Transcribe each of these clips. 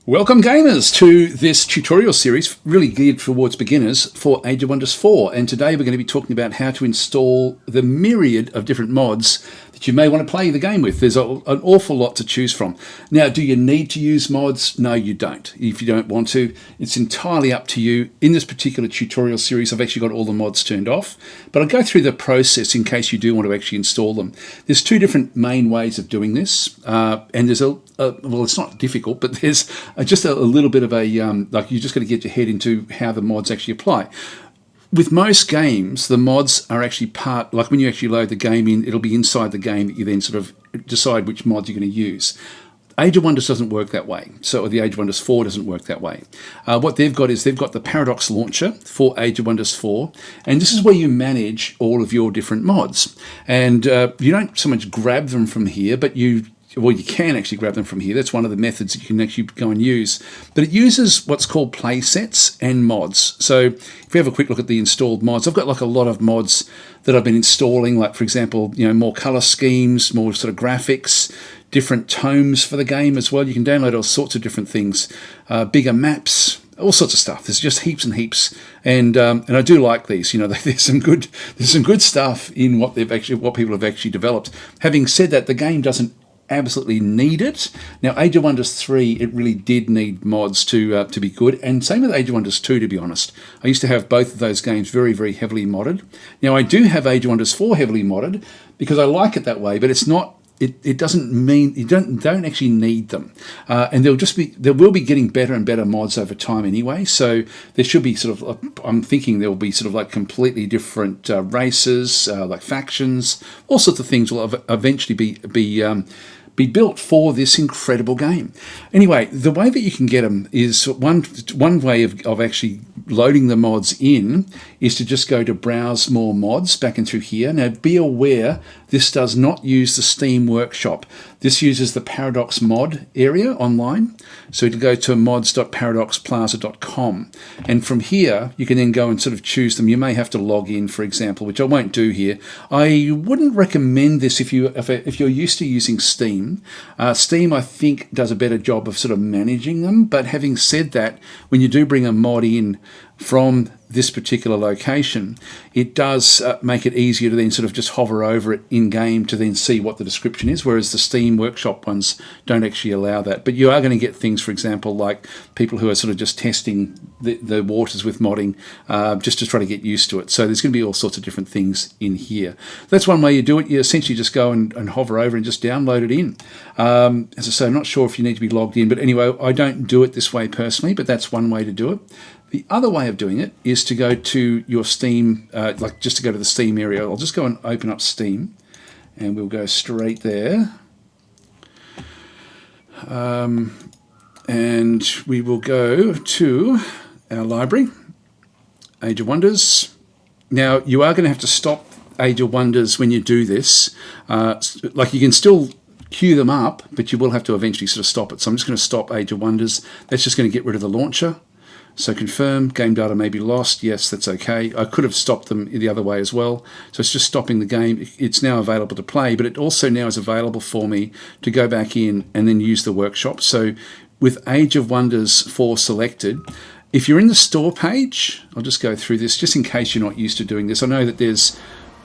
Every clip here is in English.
Welcome gamers to this tutorial series really geared towards beginners for Age of Wonders 4, and today we're going to be talking about how to install the myriad of different mods that you may want to play the game with. There's an awful lot to choose from. Now, do you need to use mods? No, you don't. If you don't want to, it's entirely up to you. In this particular tutorial series, I've actually got all the mods turned off, but I'll go through the process in case you do want to actually install them. There's two different main ways of doing this, and there's well, it's not difficult, but there's just a little bit of a, like you just got to get your head into how the mods actually apply. With most games, the mods are actually part, like when you actually load the game in, it'll be inside the game that you then sort of decide which mods you're going to use. Age of Wonders doesn't work that way. So the Age of Wonders 4 doesn't work that way. What they've got is they've got the Paradox Launcher for Age of Wonders 4, and this is where you manage all of your different mods. And you don't so much grab them from here, but you can actually grab them from here. That's one of the methods that you can actually go and use. But it uses what's called play sets and mods. So if we have a quick look at the installed mods, I've got like a lot of mods that I've been installing, like for example, more color schemes, more sort of graphics, different tomes for the game as well. You can download all sorts of different things, bigger maps, all sorts of stuff. There's just heaps and heaps, and I do like these. There's some good stuff in what people have actually developed. Having said that, the game doesn't absolutely need it. Now, Age of Wonders 3, it really did need mods to be good, and same with Age of Wonders 2, to be honest. I used to have both of those games very, very heavily modded. Now, I do have Age of Wonders 4 heavily modded because I like it that way, but it's not. It doesn't mean you don't actually need them, and there will be getting better and better mods over time anyway. So there should be sort of, I'm thinking there will be sort of like completely different races, like factions, all sorts of things will eventually be built for this incredible game. Anyway, the way that you can get them is one way of actually loading the mods in is to just go to Browse More Mods back in through here. Now, be aware this does not use the Steam Workshop. This uses the Paradox mod area online. So to go to mods.paradoxplaza.com, and from here you can then go and sort of choose them. You may have to log in, for example, which I won't do here. I wouldn't recommend this if you're used to using Steam. Steam, I think, does a better job of sort of managing them. But having said that, when you do bring a mod in from this particular location, it does make it easier to then sort of just hover over it in game to then see what the description is, whereas the Steam Workshop ones don't actually allow that. But you are going to get things, for example, like people who are sort of just testing the waters with modding, just to try to get used to it. So there's going to be all sorts of different things in here. That's one way you do it. You essentially just go and hover over and just download it in. As I say, I'm not sure if you need to be logged in, but anyway, I don't do it this way personally, but that's one way to do it. The other way of doing it is to go to your Steam, just to go to the Steam area. I'll just go and open up Steam, and we'll go straight there. And we will go to our library, Age of Wonders. Now, you are going to have to stop Age of Wonders when you do this. Like you can still queue them up, but you will have to eventually sort of stop it. So I'm just going to stop Age of Wonders. That's just going to get rid of the launcher. So confirm, game data may be lost. Yes, that's okay. I could have stopped them the other way as well. So it's just stopping the game. It's now available to play, but it also now is available for me to go back in and then use the workshop. So with Age of Wonders 4 selected, if you're in the store page, I'll just go through this just in case you're not used to doing this. I know that there's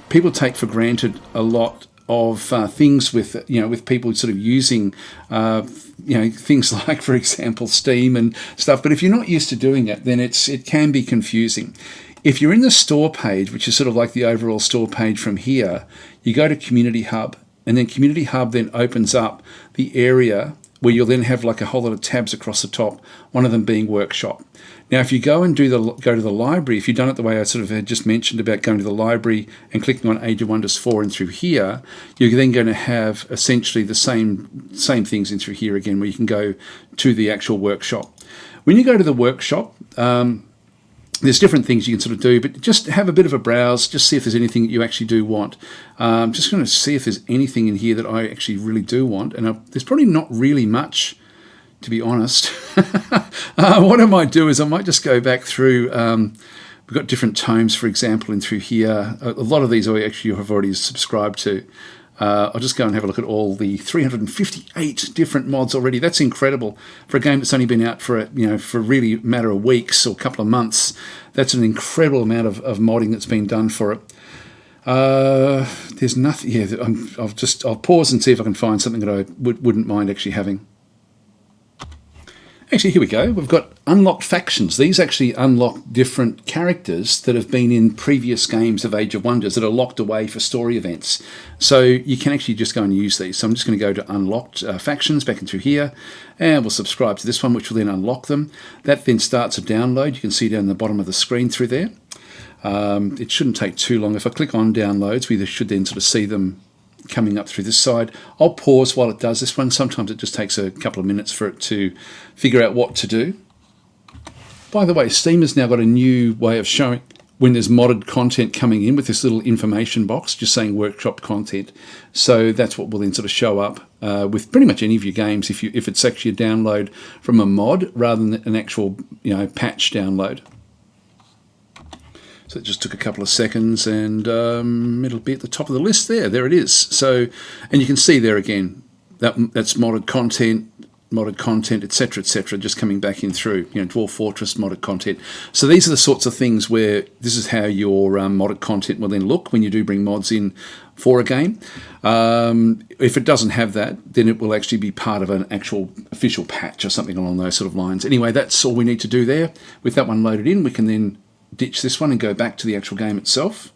people take for granted a lot of things with people sort of using things like, for example, Steam and stuff. But if you're not used to doing it, then it can be confusing. If you're in the store page, which is sort of like the overall store page from here, you go to Community Hub, and then Community Hub then opens up the area where you'll then have like a whole lot of tabs across the top, one of them being Workshop. Now, if you go and go to the library, if you've done it the way I sort of had just mentioned about going to the library and clicking on Age of Wonders 4 and through here, you're then going to have essentially the same things in through here again, where you can go to the actual workshop. When you go to the workshop, there's different things you can sort of do, but just have a bit of a browse, just see if there's anything that you actually do want. I'm just going to see if there's anything in here that I actually really do want, and there's probably not really much, to be honest. What I might do is I might just go back through, we've got different tomes, for example, in through here. A lot of these I actually have already subscribed to. I'll just go and have a look at all the 358 different mods already. That's incredible for a game that's only been out for for really a matter of weeks or a couple of months. That's an incredible amount of modding that's been done for it. There's nothing. Yeah, I'll pause and see if I can find something that I wouldn't mind actually having. Actually, here we go. We've got unlocked factions. These actually unlock different characters that have been in previous games of Age of Wonders that are locked away for story events. So you can actually just go and use these. So I'm just going to go to unlocked factions back into here, and we'll subscribe to this one, which will then unlock them. That then starts a download. You can see down the bottom of the screen through there. It shouldn't take too long. If I click on downloads, we should then sort of see them coming up through this side. I'll pause while it does this one. Sometimes it just takes a couple of minutes for it to figure out what to do. By the way, Steam has now got a new way of showing when there's modded content coming in with this little information box just saying workshop content. So that's what will then sort of show up with pretty much any of your games if it's actually a download from a mod rather than an actual patch download. So it just took a couple of seconds, and it'll be at the top of the list there. There it is. So, and you can see there again, that's modded content, etc., just coming back in through, Dwarf Fortress modded content. So these are the sorts of things where this is how your modded content will then look when you do bring mods in for a game. If it doesn't have that, then it will actually be part of an actual official patch or something along those sort of lines. Anyway, that's all we need to do there. With that one loaded in, we can then ditch this one and go back to the actual game itself.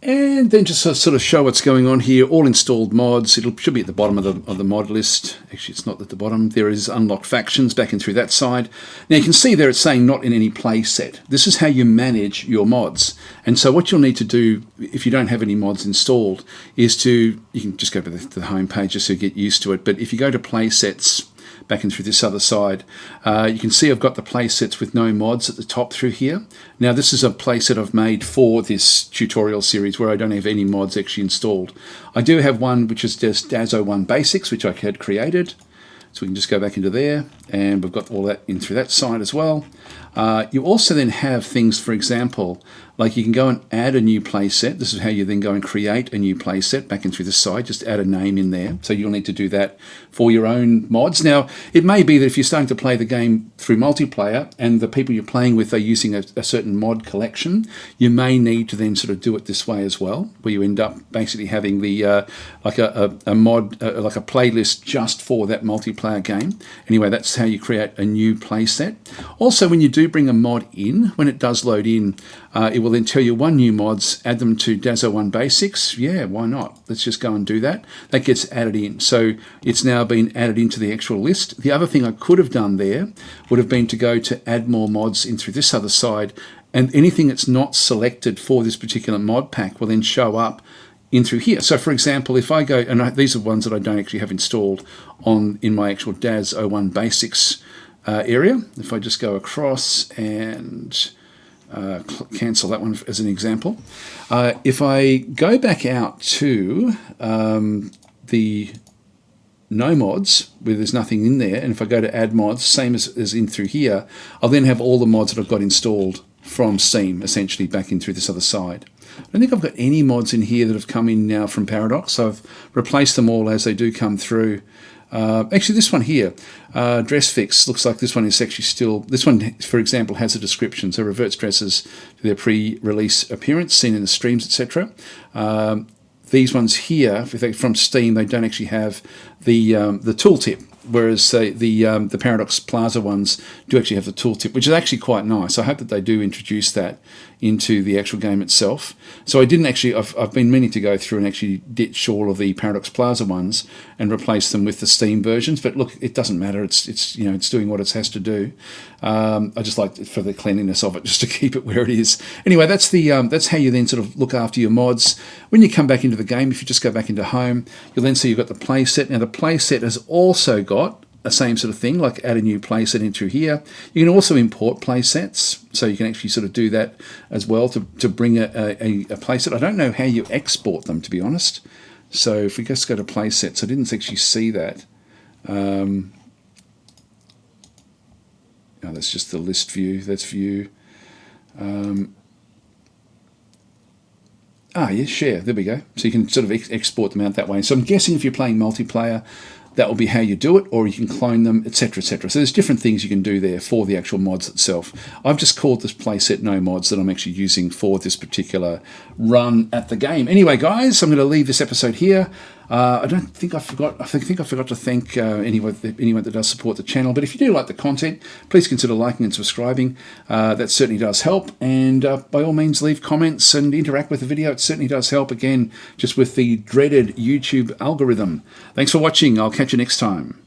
And then just sort of show what's going on here. All installed mods. It should be at the bottom of the mod list. Actually, it's not at the bottom. There is unlocked factions back in through that side. Now you can see there it's saying not in any play set. This is how you manage your mods. And so what you'll need to do if you don't have any mods installed is you can just go to the home page just so you get used to it. But if you go to play sets, back in through this other side, you can see I've got the play sets with no mods at the top through here. Now this is a play set I've made for this tutorial series where I don't have any mods actually installed. I do have one which is just DAZ01 Basics, which I had created. So we can just go back into there, and we've got all that in through that side as well. You also then have things, for example, like you can go and add a new playset. This is how you then go and create a new playset back in through this side. Just add a name in there. So you'll need to do that for your own mods. Now, it may be that if you're starting to play the game through multiplayer and the people you're playing with are using a certain mod collection, you may need to then sort of do it this way as well, where you end up basically having the like a mod, like a playlist just for that multiplayer game. Anyway, that's how you create a new playset. Also, when you do bring a mod in, when it does load in, it will then tell you one new mods, add them to DAZ01 Basics. Yeah, why not? Let's just go and do that. That gets added in. So it's now been added into the actual list. The other thing I could have done there would have been to go to add more mods in through this other side, and anything that's not selected for this particular mod pack will then show up in through here. So for example, if I go, and these are ones that I don't actually have installed in my actual DAZ01 Basics area. If I just go across and cancel that one as an example. If I go back out to the no mods, where there's nothing in there, and if I go to add mods, same as in through here, I'll then have all the mods that I've got installed from Steam, essentially back in through this other side. I don't think I've got any mods in here that have come in now from Paradox, so I've replaced them all as they do come through. Actually, this one here, Dress Fix, looks like this one is actually still, this one, for example, has a description, so reverts dresses to their pre-release appearance, seen in the streams, etc. These ones here, if they're from Steam, they don't actually have the tooltip, whereas the Paradox Plaza ones do actually have the tooltip, which is actually quite nice. I hope that they do introduce that into the actual game itself. So I didn't actually, I've been meaning to go through and actually ditch all of the Paradox Plaza ones and replace them with the Steam versions, but look, it doesn't matter. It's doing what it has to do. I just like it for the cleanliness of it, just to keep it where it is. Anyway, that's how you then sort of look after your mods. When you come back into the game, if you just go back into home, you'll then see you've got the play set. Now the play set has also got the same sort of thing, like add a new playset into here. You can also import playsets, so you can actually sort of do that as well to bring a playset. I don't know how you export them, to be honest. So if we just go to playsets, I didn't actually see that. No, that's just the list view. That's view. Yeah, share. There we go. So you can sort of export them out that way. So I'm guessing if you're playing multiplayer, that will be how you do it, or you can clone them, etc., etc. So there's different things you can do there for the actual mods itself. I've just called this playset no mods that I'm actually using for this particular run at the game. Anyway, guys, I'm going to leave this episode here. I think I forgot to thank anyone that does support the channel. But if you do like the content, please consider liking and subscribing. That certainly does help. And by all means, leave comments and interact with the video. It certainly does help. Again, just with the dreaded YouTube algorithm. Thanks for watching. I'll catch you next time.